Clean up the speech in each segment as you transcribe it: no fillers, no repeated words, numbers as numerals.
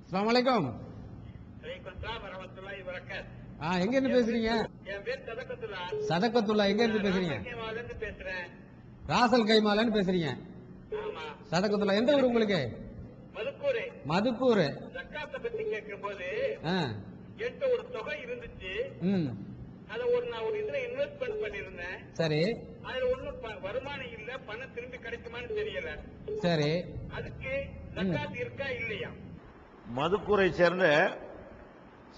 அஸ்ஸலாமு அலைக்கும். எங்க இருந்து பேசுறீங்க? என் பேர் சதகத்துல்லா. சதகத்துல்லா எங்க இருந்து பேசுறீங்க? பேசுறேன். ராசல் கைமாலன்னு பேசுறீங்க. ஆமா. சதகத்துல்லா எந்த ஊர் உங்களுக்கு? மதுக்கூர். மதுக்கூர். ஜக்காத்தை பத்தி கேட்கும் போது என்கிட்ட ஒரு தொகை இருந்துச்சு. அத நான் ஒரு இதுல இன்வெஸ்ட்மெண்ட் பண்ணிருந்தேன். சரி. அதுல ஒண்ணும் வருமானம் இல்ல, பணம் திரும்பி கிடைக்குமான்னு தெரியல. சரி. அதுக்கு ஜக்காத் இருக்கா இல்லையா? மதுக்கூரை சேர்ந்த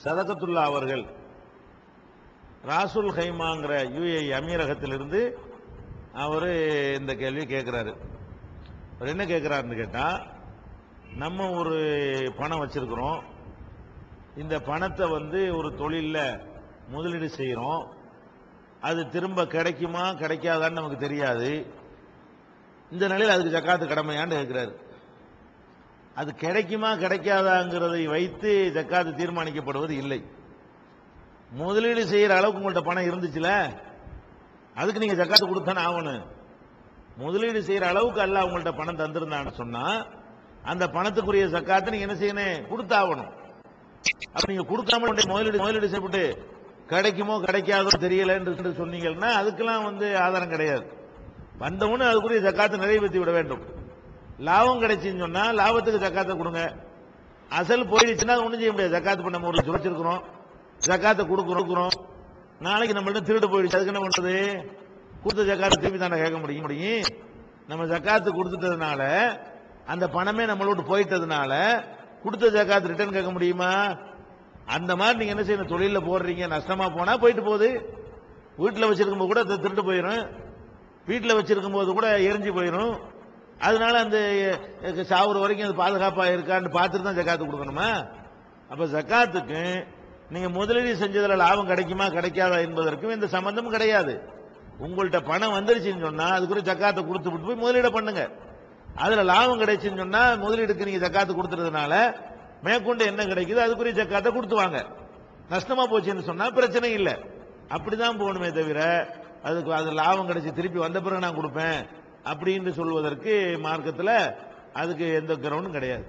சதகத்துல்லா அவர்கள் ராசுல் ஹைமாங்கிற யுஏஇ அமீரகத்திலிருந்து அவரு இந்த கேள்வி கேட்கிறாரு. அவர் என்ன கேட்கிறாருன்னு கேட்டா, நம்ம ஒரு பணம் வச்சிருக்கிறோம், இந்த பணத்தை ஒரு தொழில முதலீடு செய்யறோம், அது திரும்ப கிடைக்குமா கிடைக்காதான்னு நமக்கு தெரியாது, இந்த நிலையில் அதுக்கு ஜக்காத்து கடமையான்னு கேட்கிறாரு. அது கிடைக்குமா கிடைக்காதாங்கிறதை வைத்து ஜக்காத்து தீர்மானிக்கப்படுவது இல்லை. முதலீடு செய்யற அளவுக்கு உங்கள்ட்ட பணம் இருந்துச்சுல, அதுக்கு நீங்க ஜக்காத்து கொடுத்தானே ஆகணும். முதலீடு செய்யற அளவுக்கு அல்லாஹ் உங்கள்ட்ட பணம் தந்திருந்தான்னு சொன்னா அந்த பணத்துக்குரிய ஜக்காத்தை நீங்க என்ன செய்யணும்? கொடுத்தாகணும். அப்ப நீங்க கொடுக்காம முதலீடு செய்யப்பட்டு கிடைக்குமோ கிடைக்காதோ தெரியல என்று சொன்னீங்கன்னா அதுக்கெல்லாம் ஆதாரம் கிடையாது. வந்தவொன்னு அதுக்குரிய ஜக்காத்தை நிறைவேற்றி விட வேண்டும். லாபம் கிடைச்சுன்னு சொன்னா லாபத்துக்கு ஜக்காத்தை கொடுங்க. அசல் போயிடுச்சுன்னா ஒண்ணும் செய்ய முடியாது. ஜக்காத்து பண்ண ஒரு சுரைச்சிருக்கிறோம், ஜக்காத்தை கொடுக்கிறோம், நாளைக்கு நம்மள்ட்ட திருடு போயிடுச்சு, அதுக்கு என்ன பண்றது? கொடுத்த ஜக்காத்தை திரும்பி தானே கேட்க முடியும். நம்ம ஜக்காத்து கொடுத்துட்டதுனால அந்த பணமே நம்மளோட போயிட்டதுனால கொடுத்த ஜக்காத்து ரிட்டர்ன் கேட்க முடியுமா? அந்த மாதிரி நீங்க என்ன செய்யணும்? தொழில போடுறீங்க, நஷ்டமா போனா போயிட்டு போகுது. வீட்டில் வச்சிருக்கும் போது கூட திருட்டு போயிடும், வீட்டில் வச்சிருக்கும் போது கூட எரிஞ்சு போயிடும். அதனால அந்த சாவுற வரைக்கும் அது பாதுகாப்பா இருக்கான்னு பார்த்துட்டு தான் ஜக்காத்து கொடுக்கணுமா? அப்ப ஜக்காத்துக்கு நீங்க முதலீடு செஞ்சதுல லாபம் கிடைக்குமா கிடைக்காதா என்பதற்கும் எந்த சம்பந்தமும் கிடையாது. உங்கள்கிட்ட பணம் வந்துருச்சுன்னு சொன்னா அதுக்குரிய ஜக்காத்தை கொடுத்து விட்டு போய் முதலீடு பண்ணுங்க. அதுல லாபம் கிடைச்சுன்னு சொன்னா முதலீடுக்கு நீங்க ஜக்காத்து கொடுத்துறதுனால மேற்கொண்டு என்ன கிடைக்குது அதுக்குரிய ஜக்காத்தை கொடுத்துவாங்க. நஷ்டமா போச்சுன்னு சொன்னா பிரச்சனை இல்லை. அப்படிதான் போகணுமே தவிர அதுக்கு அது லாபம் கிடைச்சி திருப்பி வந்த பிறகு நான் கொடுப்பேன் அப்படின்னு சொல்வதற்கு மார்க்கத்தில் அதுக்கு எந்த கிரவுண்டும் கிடையாது.